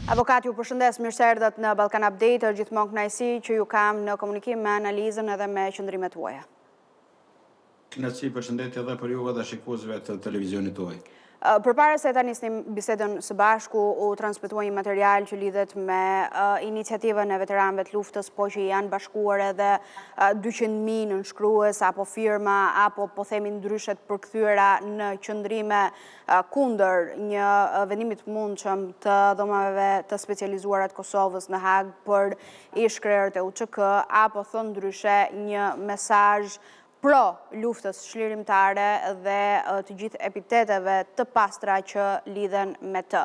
Avokat, ju përshëndes, mirë se erdhët në Ballkan Update, gjithmonë kënaqësi që ju kam në komunikim me analizën edhe me qëndrimet tuaja. Kënaqësi, përshëndetje edhe për juve dhe shikuesve të televizionit tuaj. Përpara se ta nisnim bisedën së bashku, u transmetua një material që lidhet me iniciativën e veteranëve të luftës, po që janë bashkuar edhe 200.000 nënshkrues apo firma apo po themi ndryshe të përkthyera në qëndrime kundër një vendimi të mundshëm të dhomave të specializuara të Kosovës në Hag për ish-krerët e UÇK, apo thënë ndryshe një mesazh pro luftës shlirimtare dhe të gjithë epiteteve të pastra që lidhen me të.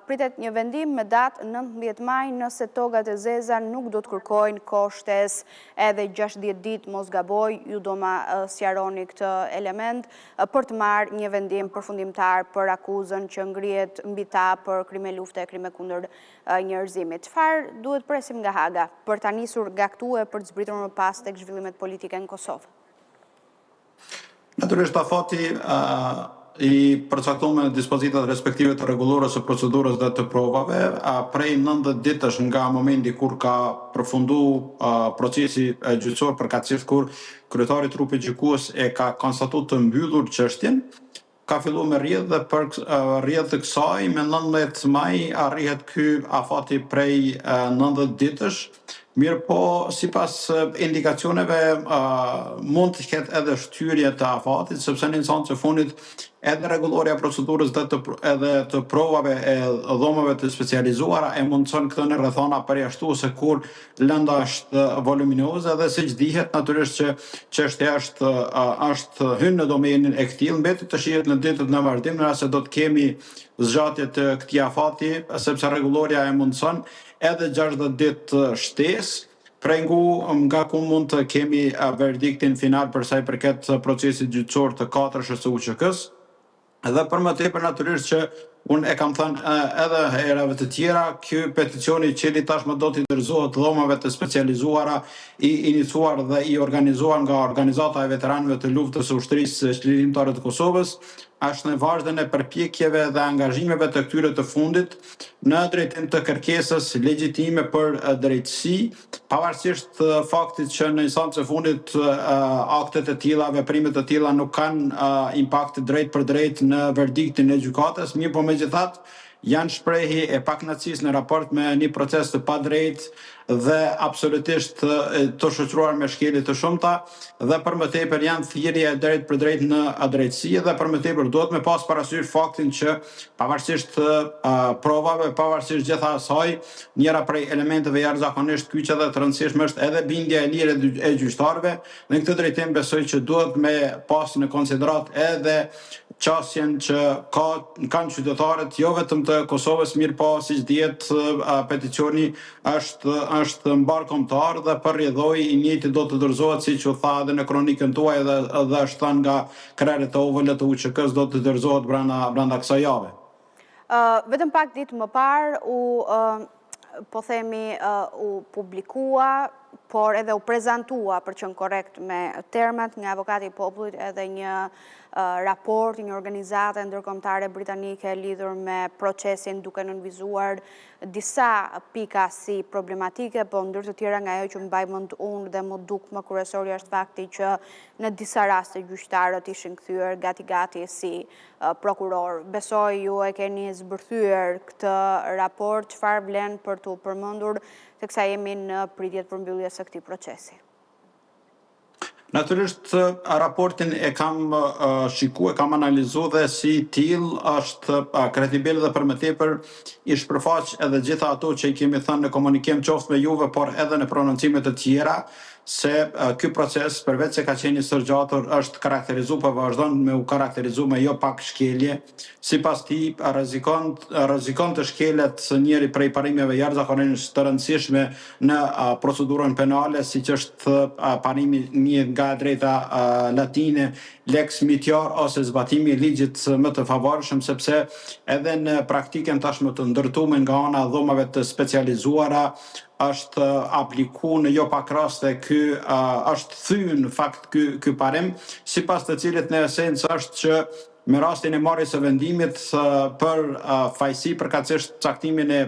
Pritet një vendim me datë 19 maj nëse togat e zeza nuk do të kërkojnë kohë shtesë edhe 60 ditë, mos gaboj, ju do ma sqaroni këtë element, për të marrë një vendim përfundimtar për akuzën që ngrihet mbi ta për krime lufte e krime kundër njerëzimit. Çfarë duhet presim nga Haga për ta nisur gaktue për të zbritur më pas tek zhvillimet politike në Kosovë? Natyrisht afati i përcaktuar në dispozitat respektive të rregullorës së procedurës dhe të provave, prej 90 ditësh nga momenti kur ka përfundu procesi gjyqësor përkatësisht kur kryetari i trupit gjykues e ka konstatuar të mbyllur çështjen, ka filluar me rrjedhë dhe për rrjedhë të kësaj me 19 maj arrihet ky afati prej 90 ditësh. Mirë po, sipas indikacioneve mund të ketë edhe shtyrje të afatit, sepse në instancë fundit edhe rregulloria e procedurës edhe të provave e dhomave të specializuara e mundson këtë në rrethana përjashtuese kur lënda është voluminoze dhe siç dihet natyrisht që çështja është hyn në domenin e këtij, mbetet të shihet në ditët në vazhdim nëse do të kemi zgjatje të këtij afati, sepse rregulloria e mundson edhe 60 ditë shtesë, nga ku mund të kemi verdiktin final për sa i përket procesit gjyqësor të 4 së UÇK-s. Dhe për më tepër natyrisht që unë e kam thënë edhe herave të tjera, ky peticioni i cili tashmë do të dorëzohet dhomave të specializuara, i iniciuar dhe i organizuar nga Organizata e Veteranëve të Luftës së Ushtrisë Shlirimtare të Kosovës, është në vazhdën e përpjekjeve dhe angazhimeve të këtyre të fundit në drejtim të kërkesës legjitime për drejtësi, pavarësisht faktit që në instancën e fundit aktet e tilla, veprimet të tilla nuk kanë impakt drejt për drejt në verdiktin e gjykatës, mirë po megjithatë janë shprehje e pakënaqësisë në raport me një proces të padrejtë dhe absolutisht të shoqëruar me shkelje të shumta dhe për më tepër janë thirrje drejt për drejt në drejtësi dhe për më tepër duhet me pas parasysh faktin që pavarësisht provave, pavarësisht gjitha asaj, njëra prej elementeve jashtëzakonisht kyçe dhe të rëndësishme është edhe bindja e lirë e gjyqtarëve. Në këtë drejtim besoj që duhet me pas në konsiderat edhe qasjen që kanë qytetarët jo vetëm të Kosovës, mirë po siç dihet peticioni është mbar kombëtar dhe për rrjedhoj i njëjti do të dorëzohet siç u tha edhe në kronikën tuaj dhe është thënë nga krerët e OVL të UÇK-s do të dorëzohet brenda kësaj jave. Vetëm pak ditë më parë u publikua, por edhe u prezantua, për qenë korrekt me termat, nga avokati i popullit edhe një raport, një organizate ndërkombëtare britanike lidhur me procesin duke nënvizuar disa pika si problematike, po ndër të tjera nga ajo që mbaj mend unë dhe më duk më kryesor është fakti që në disa raste gjyqtarët ishin kthyer gati si prokuror. Besoj ju e keni zbërthyer këtë raport, çfarë vlen për t'u përmendur teksa jemi në pritjet përmbylljes së këtij procesi? Natyrisht raportin e kam shikuar, kam analizuar dhe si till është kredibil dhe për më tepër i shpërfaq edhe gjitha ato që i kemi thënë në komunikim qoftë me juve, por edhe në prononcime të tjera, se ky proces përveç se ka qenë i sërgjatur është karakterizuar po vazhdon me u karakterizuar me jo pak shkelje. Sipas tij rrezikon të shkelet njëri prej parimeve jashtëzakonisht të rëndësishme në procedurën penale, siç është parimi një nga drejta latine lex mitior ose zbatimi i ligjit më të favorshëm, sepse edhe në praktikën tashmë të ndërtuar nga ana e dhomave të specializuara është apliku në jo pak raste është thyer në fakt ky parim, sipas të cilit në esencë është që me rastin e marrjes së vendimit për fajësi përkatësisht caktimin e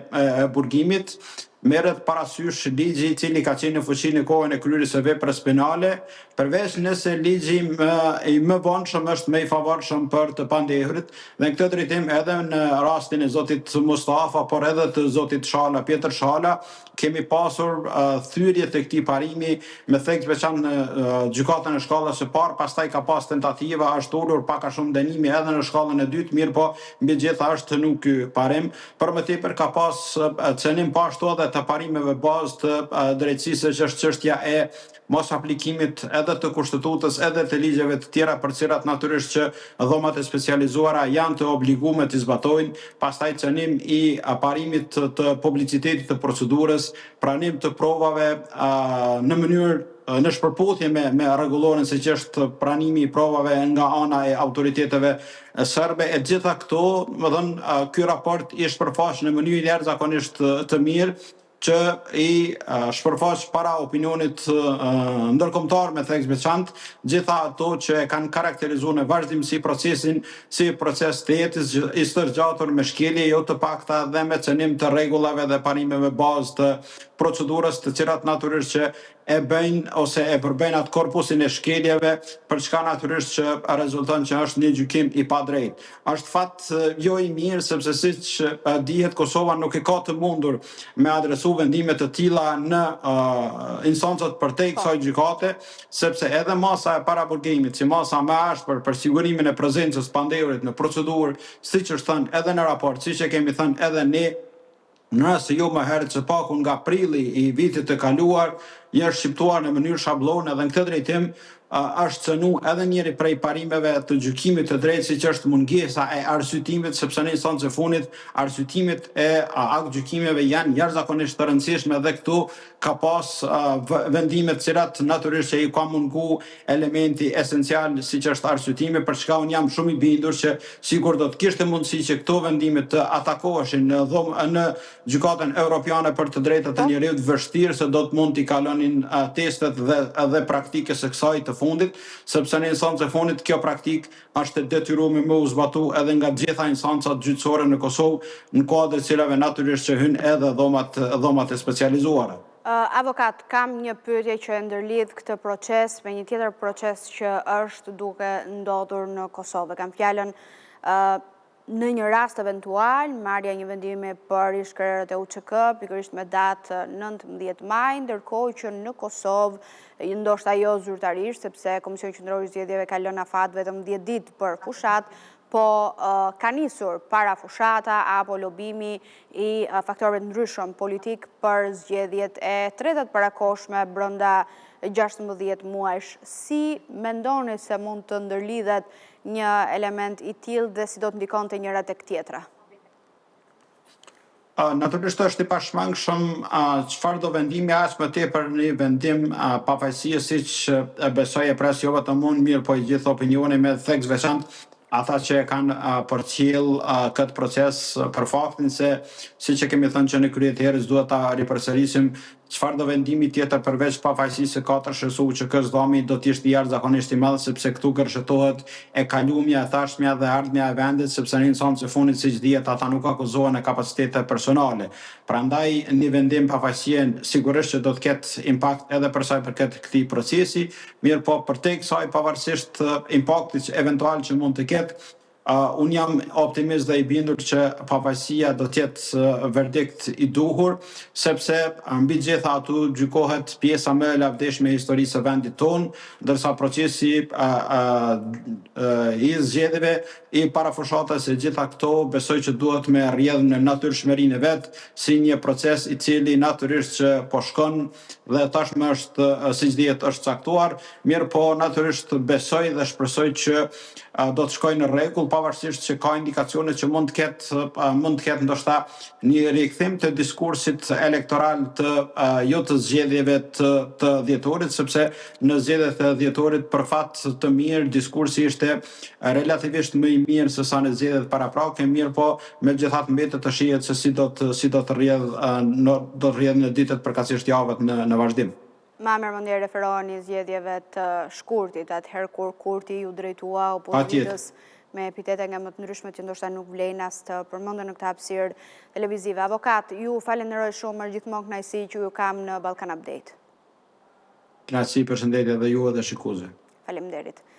burgimit, merret parasysh ligji I cili ka qenë në fuqi në kohën e kryerjes së veprës penale, përveç nëse ligji më vonshëm është më I favorshëm për të pandehurit, dhe në këtë drejtim edhe në rastin e zotit Mustafa, por edhe të zotit Shala, Pjetër Shala, kemi pasur thyrje të këtij parimi me theks veçantë në gjykatën e shkallës së parë, pastaj ka pas tentativa, është ulur pak a shumë dënimi edhe në shkallën e dytë, mirë po mbi gjitha është tënu ky parim. Për më tepër ka pas cënim po ashtu edhe të parimeve bazë të drejtësisë, që është çështja e mos aplikimit edhe të kushtetutës edhe të ligjeve të tjera për cilat natyrisht që dhomat e specializuara janë të obliguar të zbatojnë, pastaj cënim I parimit të publicitetit të procedurës, pranim të provave në mënyrë në shpërputhje me rregulloren se që është pranimi I provave nga ana e autoriteteve serbe, e gjitha këto, më thënë, ky raport I shpërfaq në mënyrë jashtëzakonisht të mirë, që I shpërfaq para opinionit ndërkombëtar me theks veçantë, gjitha ato që kanë karakterizuar në vazhdimsi procesin si proces të jetës I stërgjatur me shkelje jo të pakta dhe me cënim të rregullave dhe parimeve bazë të procedurës, të cilat natyrisht që e bëjnë ose e përbëjnë atë korpusin e shkeljeve, për çka natyrisht që rezulton që është një gjykim I padrejtë. Është fat jo I mirë, sepse siç dihet Kosova nuk e ka të mundur me adresu vendime të tilla në instancat përtej kësaj gjykate, sepse edhe masa e paraburgimit, si masa më ashpër për sigurimin e prezencës pandehurit në procedurë, siç është thënë edhe në raport, siç e kemi thënë edhe ne, nëse jo më herët së paku nga prilli I vitit të kaluar, është shqiptuar në mënyrë shabllone dhe në këtë drejtim është cënu edhe njëri prej parimeve të gjykimit të drejtë, siç është mungesa e arsytimit, sepse në instancë e fundit arsytimit e aktgjykimeve janë jashtëzakonisht të rëndësishme dhe këtu ka pas vendime të cilat natyrisht që I ka mungu elementi esencial siç është arsytimi, për çka unë jam shumë I bindur që sigur do të kishte mundësi që këto vendime të atakoheshin në gjykatën europiane për të drejtat e njerëzit, vështirë se do të mund t'i kalonin testet dhe praktikës së kësaj të fundit, sepse në instancë e fundit kjo praktik është detyruar me u zbatu edhe nga gjitha instancat gjyqësore në Kosovë, në kuadër të cilave natyrisht që hyn edhe dhomat e specializuara. Avokat, kam një pyetje që ndërlidh këtë proces me një tjetër proces që është duke ndodhur në Kosovë. Kam fjalën në një rast eventual, marrja një vendimi për ish-krerët e UÇK, pikërisht me datë 19 maj, ndërkohë që në Kosovë, ndoshta jo zyrtarisht, sepse Komisioni Qendror I Zgjedhjeve ka lënë afat vetëm 10 ditë për fushat, po ka nisur para fushata apo lobimi I faktorëve ndryshëm politik për zgjedhjet e tretat parakohshme brenda 16 muajsh. Si mendoni se mund të ndërlidhet një element I tillë dhe si do të ndikonte njëra tek tjetra? Natyrisht është I pashmangshëm çfarë do vendimi as më tepër një vendim pafajësie, siç besoj e pres jo vetëm unë, mirë po I gjithë opinioni me theks veçantë ata që kanë përcjell këtë proces për faktin se, siç e kemi thënë që në krye të herës duhet ta ripërsërisim, çfarë do vendimi tjetër përveç pafajësisë së 4 së UÇK-s dhami do të ishte jashtëzakonisht I madh, sepse këtu gërshëtohet e kalumja, e tashmja dhe ardhmja e vendit, sepse në instancë e fundit siç dihet ata nuk akuzohen e kapacitete personale. Prandaj një vendim pafajësie sigurisht që do të ketë impakt edhe për sa I përket këtij procesi, mirë po përtej kësaj pavarësisht impaktit eventual që mund të ketë, unë jam optimist dhe I bindur që pafajësia do të jetë verdikt I duhur, sepse mbi gjitha atu gjykohet pjesa më e lavdishme e historisë së vendit tonë, ndërsa procesi I zgjedhjeve I parafushatës e gjitha këto besoj që duhet me rrjedhë në natyrshmërinë e vet, si një proces I cili natyrisht që po shkon dhe tashmë është siç dihet është caktuar, mirë po natyrisht besoj dhe shpresoj që do të shkojë në rregull, pavarësisht që ka indikacione që mund të ketë ndoshta një rikthim të diskursit elektoral të jo të zgjedhjeve të dhjetorit, sepse në zgjedhjet e dhjetorit për fat të mirë diskursi ishte relativisht më I mirë se sa në zgjedhjet paraprake, mirë po megjithatë mbetet të shihet se si do të rrjedh në ditët përkatësisht javët në vazhdim. Ma mërmëndje referoheni zgjedhjeve të shkurtit, atëherë kur Kurti ju drejtua opozitës me epitete nga më të ndryshme që ndoshta nuk vlen as të përmendën në këtë hapësirë televizive. Avokat, ju falenderoj shumë, gjithmonë kënaqësi që ju kam në Ballkan Update. Kënaqësi, përshëndetje edhe ju edhe shikuesve. Faleminderit.